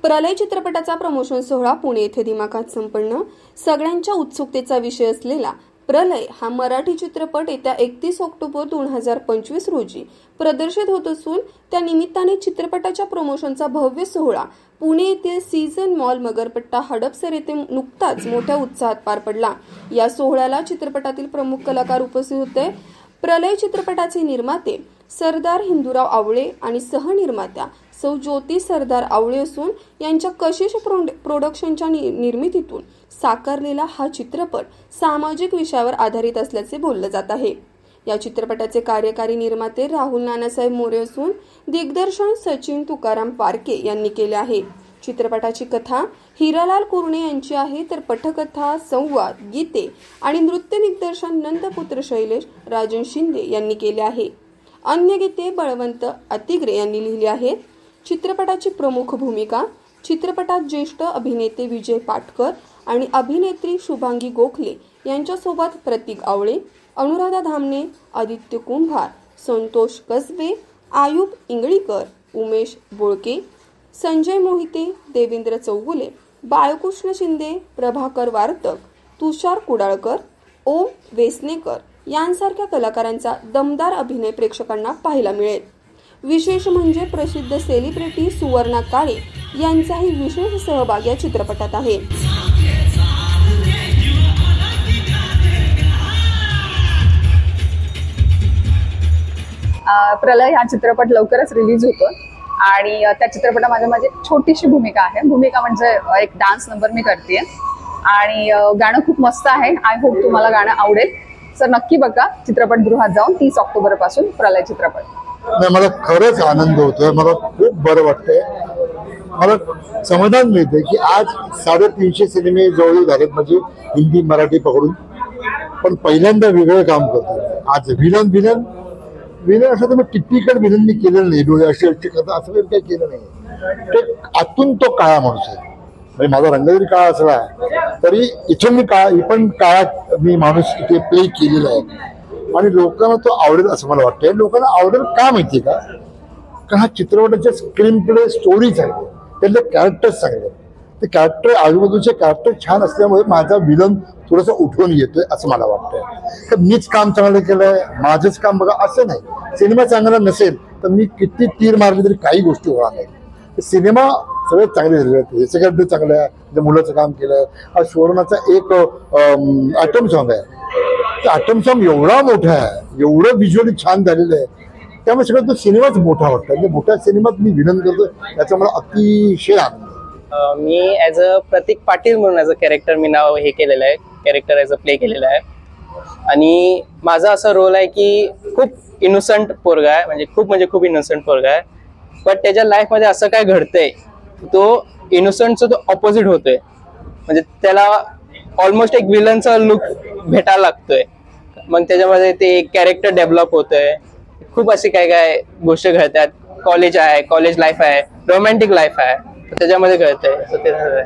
प्रलय चित्रपटाचा प्रमोशन सोहळा पुणे येथे दिमाखात संपन्न. सगळ्यांच्या उत्सुकतेचा विषय असलेला प्रलय हा मराठी चित्रपट येत्या 31 ऑक्टोबर 2025 रोजी प्रदर्शित होत असून त्या निमित्ताने चित्रपटाच्या प्रमोशनचा भव्य सोहळा पुणे येथील सीझन मॉल मगरपट्टा हडपसर येथे नुकताच मोठ्या उत्साहात पार पडला. या सोहळ्याला चित्रपटातील प्रमुख कलाकार उपस्थित होते. प्रलय चित्रपटाचे निर्माते सरदार हिंदूराव आवळे आणि सहनिर्मात्या सौ ज्योती सरदार आवळे असून यांच्या कशिश प्रोडक्शनच्या निर्मितीतून साकारलेला हा चित्रपट सामाजिक विषयावर आधारित असल्याचे बोलले जात आहे. या चित्रपटाचे कार्यकारी निर्माते राहुल नानासाहेब मोरे असून दिग्दर्शन सचिन तुकाराम पारके यांनी केले आहे. चित्रपटाची कथा हिरालाल कुरणे यांची आहे, तर पटकथा, संवाद, गीते आणि नृत्य दिग्दर्शन नंदपुत्र शैलेश राजन शिंदे यांनी केले आहे. अन्य गीते बळवंत अतिग्रे यांनी लिहिली आहेत. चित्रपटाची प्रमुख भूमिका चित्रपटात ज्येष्ठ अभिनेते विजय पाटकर आणि अभिनेत्री शुभांगी गोखले यांच्यासोबत प्रतीक आवळे, अनुराधा धामणे, आदित्य कुंभार, संतोष कसबे, आयुब इंगळीकर, उमेश बोळके, संजय मोहिते, देवेंद्र चौगुले, बाळकृष्ण शिंदे, प्रभाकर वार्तक, तुषार कुडाळकर, ओम वेसनेकर यांसारख्या कलाकारांचा दमदार अभिनय प्रेक्षकांना पाहायला मिळेल. विशेष म्हणजे प्रसिद्ध सेलिब्रिटी सुवर्णा काळे यांचाही विशेष सहभाग या चित्रपटात आहे. प्रलय हा चित्रपट लवकरच रिलीज होतो आणि त्या चित्रपटामध्ये माझी छोटीशी भूमिका आहे. भूमिका म्हणजे एक डान्स नंबर मी करते आणि गाणं खूप मस्त आहे. आय होप तुम्हाला गाणं आवडेल. सर नक्की बघा चित्रपटगृहात जाऊन 30 ऑक्टोबर पासून प्रलय चित्रपट. मला खरंच आनंद होतोय. मला खूप बरं वाटतंय. मला समाधान मिळतंय की आज 350 सिनेमे जवळ झालेत म्हणजे हिंदी मराठी पकडून, पण पहिल्यांदा वेगळं काम करतो. आज विलन असं तर मग टिपिकल विलननी केलेलं नाही. डोळे असे कथा असं काही केलं नाही. ते आतून तो काळा माणूस आहे. म्हणजे माझा रंग जरी काळा असला तरी इथून मी पण काळात मी माणूस इथे प्ले केलेला आहे आणि लोकांना तो आवडेल असं मला वाटतंय. लोकांना आवडेल का माहितीये का? कारण हा चित्रपटाचे स्क्रीन प्ले स्टोरी चांगली, त्यातले कॅरेक्टर्स चांगले. ते कॅरेक्टर आजूबाजूचे कॅरेक्टर छान असल्यामुळे माझा विलन थोडंसं उठून येतोय असं मला वाटतंय. तर मीच काम चांगलं केलंय, माझंच काम बघा असं नाही. सिनेमा चांगला नसेल तर मी किती तीर मारली तरी काही गोष्टी होणार नाही. सिनेमा सगळं चांगले झालेले आहेत. याचं कॅरेक्टर चांगलं आहे, त्या मुलाचं काम केलंय. हा सुवर्णाचा एक आयटम सॉन्ग आहे. ते आयटम सॉन्ग एवढा मोठा आहे, एवढं व्हिज्युअली छान झालेलं आहे, त्यामुळे सगळं तो सिनेमाच मोठा वाटतो. म्हणजे मोठ्या सिनेमात मी विनंती करतो, याचा मला अतिशय आनंद. मी ॲज अ प्रतीक पाटील म्हणून ॲज अ कॅरेक्टर मी नाव हे केलेलं आहे, कॅरेक्टर ॲज अ प्ले केलेलं आहे. आणि माझा असा रोल आहे की खूप इनोसंट पोरगा आहे, म्हणजे खूप इनोसंट पोरगा आहे. पण त्याच्या लाईफमध्ये असं काय घडतंय, तो इनोसंटचा तो ऑपोजिट होतोय. म्हणजे त्याला ऑलमोस्ट एक विलनचा लुक भेटायला लागतोय. मग त्याच्यामध्ये ते एक कॅरेक्टर डेव्हलप होतंय. खूप अशी काय गोष्टी घडतात. कॉलेज आहे, कॉलेज लाईफ आहे, रोमॅन्टिक लाईफ आहे, त्याच्यामध्ये घडतंय.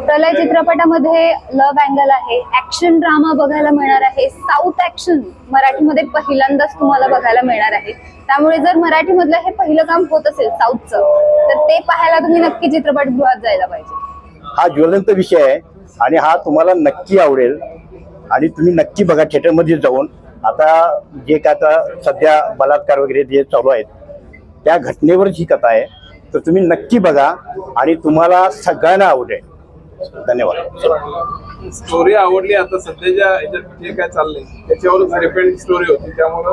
प्रलय चित्रपटामध्ये लव्ह अँगल आहे, ऍक्शन ड्रामा बघायला मिळणार आहे. साऊथ ऍक्शन मराठीमध्ये पहिल्यांदाच तुम्हाला बघायला मिळणार आहे. त्यामुळे जर मराठीमधलं हे पहिलं काम होत असेल साऊथचं, तर ते पाहायला तुम्ही नक्की चित्रपटगृहात जायला पाहिजे. हा ज्वलंत विषय आहे आणि हा तुम्हाला नक्की आवडेल आणि तुम्ही नक्की बघा थिएटरमध्ये जाऊन. आता जे काय आता सध्या बलात्कार वगैरे जे चालू आहेत त्या घटनेवरच ही कथा आहे. तर तुम्ही नक्की बघा आणि तुम्हाला सगळ्यांना आवडेल. धन्यवाद. स्टोरी आवडली. आता सध्याच्या याच्यात जे काय चाललंय त्याच्यावरच डिपेंड स्टोरी होती, त्यामुळे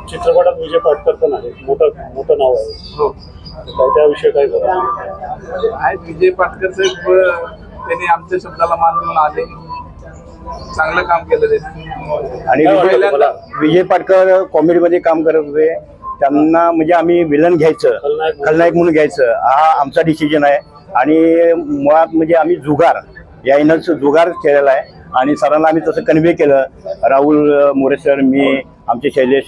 चित्रपटात विजय पाटकर पण आहे, मोठं नाव आहे. हो, त्याविषयी काय आहेत विजय पाटकर साहेब. त्यांनी आमच्या शब्दाला मान देऊन आले, चांगलं काम केलं त्यांनी. आणि विजय पाटकर कॉमेडीमध्ये काम करत होते. त्यांना म्हणजे आम्ही विलन घ्यायचं, खलनायक म्हणून घ्यायचं, हा आमचा डिसिजन आहे. आणि मुळात म्हणजे आम्ही जुगार यायनंच जुगार केलेला आहे आणि सरांना आम्ही तसं कन्व्हे केलं. राहुल मोरे सर, मी, आमचे शैलेश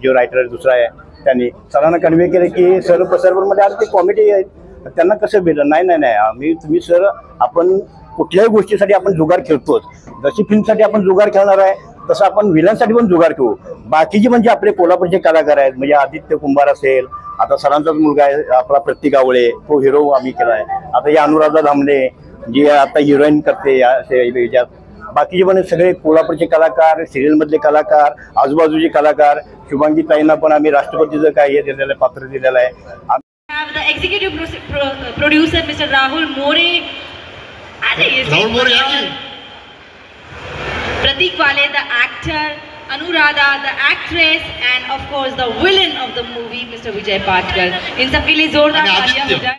जो रायटर दुसरा आहे, त्यांनी सरांना कन्व्हे केलं की सरबरमध्ये आता ते कॉमेडी आहे, त्यांना कसं भेटलं. नाही तुम्ही सर, आपण कुठल्याही गोष्टीसाठी आपण जुगार खेळतोच. जशी फिल्मसाठी आपण जुगार खेळणार आहे तसं आपण विलनसाठी पण जुगार ठेवू. बाकीचे म्हणजे आपले कोल्हापूरचे कलाकार आहेत, म्हणजे आदित्य कुंभार असेल, आता सरांचाच मुलगा आहे आपला प्रतीक आवळे, तो हिरो आम्ही केलाय. आता या अनुराधा धामणे जी आता हिरोईन करते याच्यात. बाकीचे पण सगळे कोल्हापूरचे कलाकार, सिरियल मधले कलाकार, आजूबाजूचे कलाकार. शुभांगी ताईंना पण आम्ही राष्ट्रपतीचं काय हे दिलेलं आहे, पात्र दिलेलं आहे. have the executive producer Mr. Rahul More. Rahul More. Pratik Wale, the actor, Anuradha, the actress, and of course the villain of the movie, Mr. Vijay Patkar. In सबके लिए जोरदार तालियां हो जाए.